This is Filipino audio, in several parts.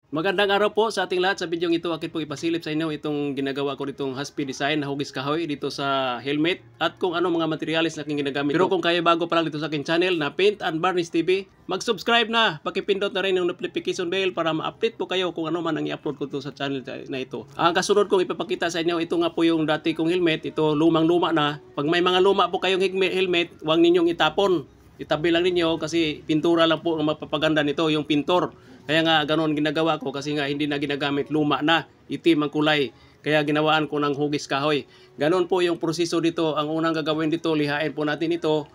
Magandang araw po sa ating lahat. Sa bidyong ito, akin po ipasilip sa inyo itong ginagawa ko ditong Haspi Design na hugis kahoy dito sa helmet at kung ano mga materialis na aking ginagamit. Pero kung kayo bago pa lang dito sa aking channel na Paint and Varnish TV, mag-subscribe na, pakipindot na rin yung notification bell para ma-update po kayo kung ano man ang i-upload ko dito sa channel na ito. Ang kasunod kong ipapakita sa inyo, ito nga po yung dati kong helmet. Ito lumang-luma na. Pag may mga luma po kayong helmet, huwag ninyong itapon. Itabi lang ninyo kasi pintura lang po ang mapapaganda nito, yung pintor. Kaya nga ganoon ginagawa ko kasi nga hindi na ginagamit, luma na, itim ang kulay. Kaya ginawaan ko ng hugis kahoy. Ganoon po yung proseso dito. Ang unang gagawin dito, lihain po natin ito.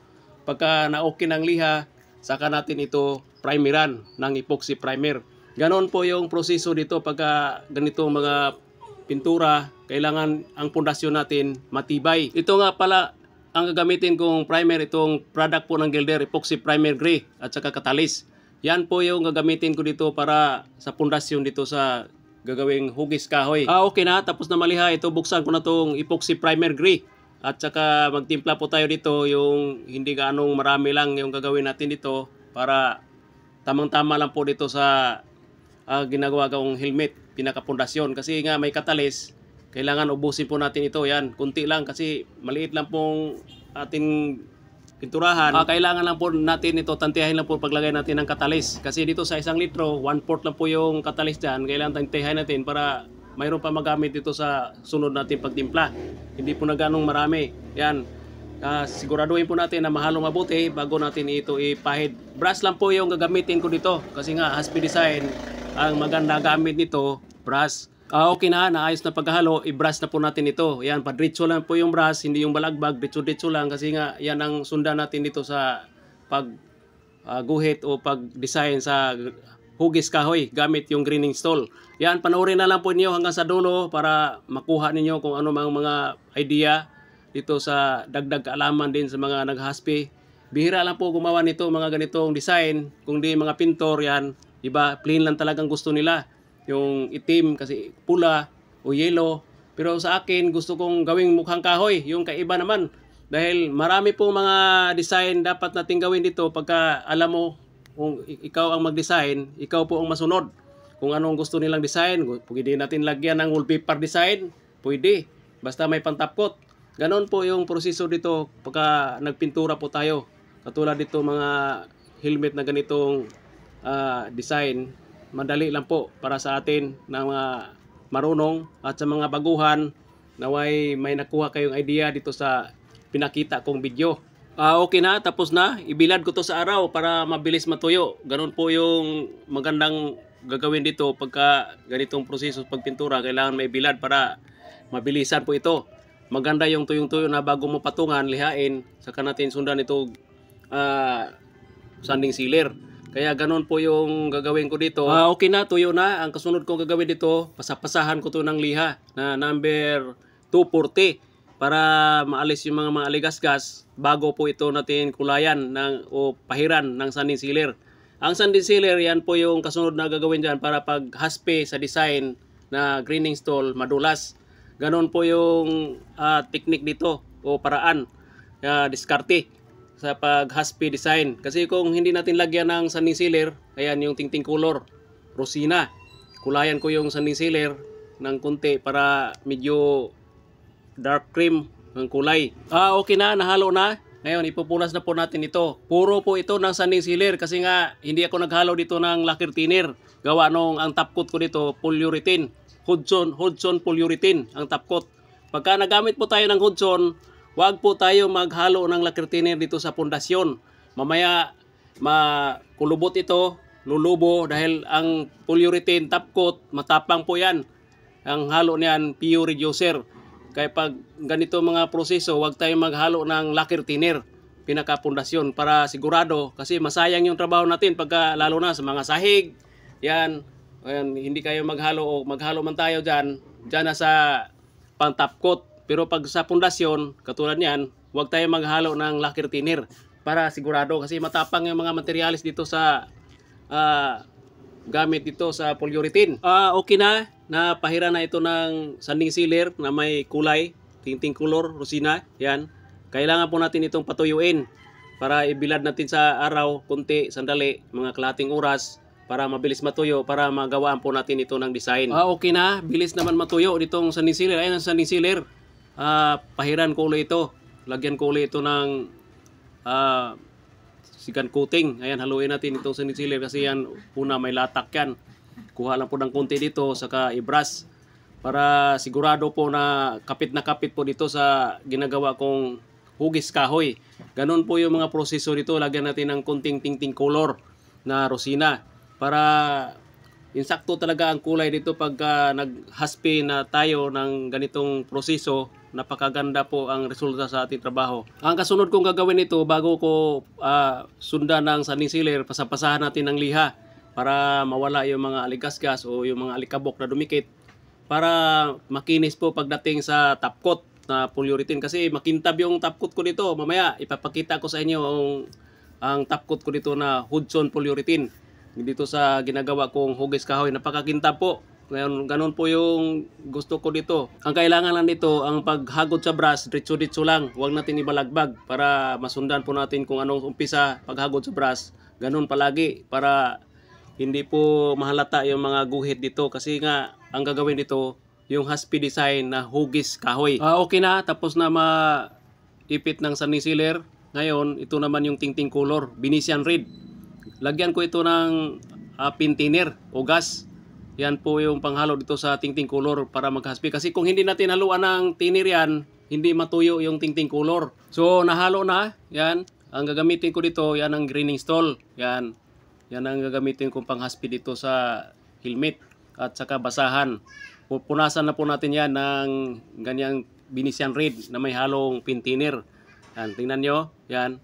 Pagka na-okay ng liha, saka natin ito primeran ng epoxy primer. Ganoon po yung proseso dito pagka ganito mga pintura, kailangan ang pundasyon natin matibay. Ito nga pala ang gagamitin kong primer, itong product po ng Gilder, epoxy primer gray at saka catalyst. Yan po yung gagamitin ko dito para sa pundasyon dito sa gagawing hugis kahoy. Okay na, tapos na maliha. Ito, buksan ko na itong epoxy primer gray. At saka magtimpla po tayo dito, yung hindi ganong marami lang yung gagawin natin dito para tamang-tama lang po dito sa ginagawa kong helmet, pinakapundasyon. Kasi nga may catalyst, kailangan ubusin po natin ito. Yan, kunti lang kasi maliit lang pong ating pinturahan. Kailangan lang po natin ito, tantiyahin lang po paglagay natin ng catalyst. Kasi dito sa 1 litro, 1/4 lang po yung catalyst dyan. Kailangan tantiyahin natin para mayroon pa magamit dito sa sunod natin pagtimpla. Hindi po na ganong marami. Yan. Siguraduhin po natin na mahalo mabuti bago natin ito ipahid. Brush lang po yung gagamitin ko dito. Kasi nga, Haspi Design, ang maganda gamit nito, brush. Okay na, naayos na paghalo, i-brush na po natin ito. Yan, padritso lang po yung brush, hindi yung balagbag, ditso-ditso lang kasi nga yan ang sundan natin dito sa pag-guhit o pag-design sa hugis kahoy gamit yung greening stone. Yan, panoorin na lang po niyo hanggang sa dulo para makuha ninyo kung ano mga idea dito sa dagdag kaalaman din sa mga naghaspi. Bihira lang po gumawa nito mga ganitong design, kung di mga pintor yan, iba plain lang talagang gusto nila. Yung itim kasi pula o yellow. Pero sa akin gusto kong gawing mukhang kahoy, yung kaiba naman. Dahil marami pong mga design dapat natin gawin dito pagka alam mo kung ikaw ang mag-design, ikaw po ang masunod. Kung anong gusto nilang design, pwede natin lagyan ng wallpaper design, pwede. Basta may pantapkot. Ganon po yung proseso dito pagka nagpintura po tayo. Katulad dito mga helmet na ganitong design. Madali lang po para sa atin na mga marunong at sa mga baguhan na may nakuha kayong idea dito sa pinakita kong video. Okay na, tapos na. Ibilad ko to sa araw para mabilis matuyo. Ganun po yung magandang gagawin dito pagka ganitong proseso pagpintura. Kailangan may bilad para mabilisan po ito. Maganda yung tuyong-tuyo na bago mo patungan, lihain, saka natin sundan ito sanding sealer. Kaya ganun po yung gagawin ko dito. Okay na, tuyo na. Ang kasunod kong gagawin dito, pasapasahan ko to ng liha na number 240 para maalis yung mga aligasgas bago po ito natin kulayan o pahiran ng sanding sealer. Ang sanding sealer, yan po yung kasunod na gagawin dyan para pag haspe sa design na greening stone, madulas. Ganun po yung technique dito o paraan, diskarte sa pag-Haspi design. Kasi kung hindi natin lagyan ng sanding sealer, ayan yung tingting color, rosina. Kulayan ko yung sanding sealer ng kunti para medyo dark cream ng kulay. Okay na, nahalo na. Ngayon, ipupunas na po natin ito. Puro po ito ng sanding sealer kasi nga hindi ako naghalo dito ng lacquer thinner. Gawa nung ang top coat ko dito, polyurethane. Hudson polyurethane ang top coat. Pagka nagamit po tayo ng Hudson, huwag po tayo maghalo ng lacquer thinner dito sa pundasyon. Mamaya makulubot ito, lulubo dahil ang polyurethane top coat, matapang po yan. Ang halo niyan, PU reducer. Kaya pag ganito mga proseso, huwag tayo maghalo ng lacquer thinner, pinakapundasyon para sigurado kasi masayang yung trabaho natin pagka lalo na sa mga sahig. Yan, hindi kayo maghalo o maghalo man tayo dyan na sa pang top coat. Pero pag sa pundasyon, katulad niyan, huwag tayo maghalo ng lacquer thinner para sigurado kasi matapang yung mga materialis dito sa gamit dito sa polyurethane. Okay na, napahira na ito ng sanding sealer na may kulay, tingting color, rosina, yan. Kailangan po natin itong patuyuin para ibilad natin sa araw, kunti, sandali, mga kalahating oras para mabilis matuyo para magawaan po natin ito ng design. Okay na, bilis naman matuyo ditong sanding sealer. Ayan ang sanding sealer. Pahiran ko ulit ito. Lagyan ko ulit ito ng sigan coating. Ayan, haluin natin itong sanding sealer kasi yan, una may latak yan. Kuha lang po ng konti dito, saka i-brush para sigurado po na kapit po dito sa ginagawa kong hugis kahoy. Ganon po yung mga proseso dito. Lagyan natin ng konting tingting color na rosina para insakto talaga ang kulay dito pagka naghaspi na tayo ng ganitong proseso. Napakaganda po ang resulta sa ating trabaho. Ang kasunod kong gagawin ito bago ko sundan ng sanding sealer, pasapasahan natin ng liha para mawala yung mga aligasgas o yung mga alikabok na dumikit para makinis po pagdating sa top coat na polyurethane kasi makintab yung top coat ko dito. Mamaya ipapakita ko sa inyo ang top coat ko dito na Hudson polyurethane dito sa ginagawa kong hugis kahoy. Napakakintab po. Ngayon, ganun po yung gusto ko dito. Ang kailangan lang dito, ang paghagod sa brush, ditso-ditso lang. Huwag natin ibalagbag para masundan po natin kung anong umpisa paghagod sa brush. Ganun palagi para hindi po mahalata yung mga guhit dito. Kasi nga, ang gagawin dito, yung haspi design na hugis kahoy. Okay na, tapos na maipit ng sanding sealer. Ngayon, ito naman yung tingting color, Venetian red. Lagyan ko ito ng pin-thinner o gas. Yan po yung panghalo dito sa tingting color para maghaspi. Kasi kung hindi natin haluan ng thinner yan, hindi matuyo yung tingting color. So nahalo na, yan. Ang gagamitin ko dito, yan ang greening stall. Yan. Yan ang gagamitin kong panghaspi dito sa helmet at saka basahan. Punasan na po natin yan ng ganyang Venetian red na may halong pin-thinner. Yan, tingnan nyo. Yan.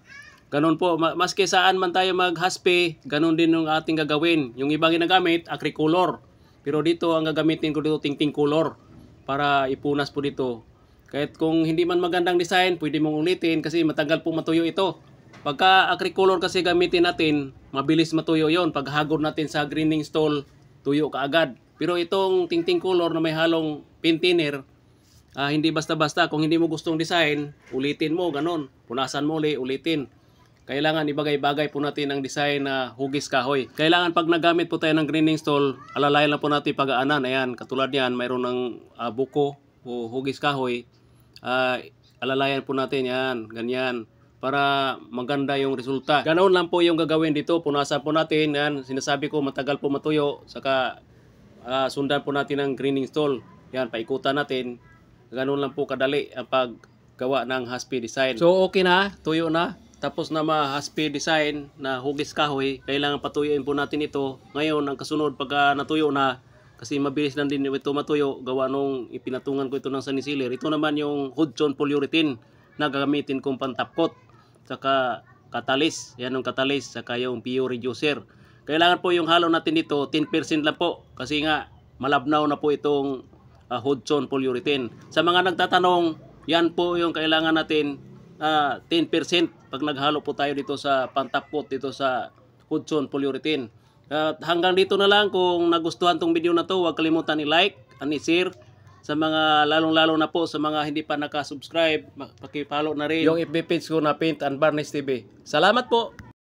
Ganun po, maski saan man tayo maghaspi, ganun din yung ating gagawin. Yung ibang ginagamit, acricolor. Pero dito, ang gagamitin ko dito, tingting color para ipunas po dito. Kahit kung hindi man magandang design, pwede mong ulitin kasi matagal po matuyo ito. Pagka acricolor kasi gamitin natin, mabilis matuyo yon. Pag hagod natin sa greening stall, tuyo kaagad. Pero itong tingting color na may halong pin-thinner, hindi basta-basta. Kung hindi mo gustong design, ulitin mo, ganun. Punasan mo ulitin. Kailangan ibagay-bagay po natin ang design na hugis kahoy. Kailangan pag nagamit po tayo ng greening stall, alalayan lang po natin pag-aanan. Ayan, katulad yan, mayroon ng buko o hugis kahoy. Alalayan po natin yan, ganyan. Para maganda yung resulta. Ganoon lang po yung gagawin dito. Punasan po natin. Yan, sinasabi ko matagal po matuyo. Saka sundan po natin ang greening stall. Yan, paikutan natin. Ganoon lang po kadali ang paggawa ng haspi design. So okay na, tuyo na. Tapos na ma-haspi design na hugis kahoy, kailangan patuyuin po natin ito. Ngayon, ang kasunod, pagka natuyo na, kasi mabilis lang din ito matuyo, gawa nung ipinatungan ko ito ng sanding sealer. Ito naman yung Hudson polyurethane na gagamitin kong pantapkot. Saka catalyst, yan yung catalyst, saka yung PU reducer. Kailangan po yung halo natin dito, 10% lang po. Kasi nga, malabnaw na po itong Hudson polyurethane. Sa mga nagtatanong, yan po yung kailangan natin 10% pag naghalo po tayo dito sa pantapkot dito sa Hudson polyurethane. Hanggang dito na lang. Kung nagustuhan tong video na to, huwag kalimutan i-like and i-share. Sa mga lalong-lalo na po sa mga hindi pa nakasubscribe, paki-follow na rin yung FB page ko na Paint and Varnish TV. Salamat po!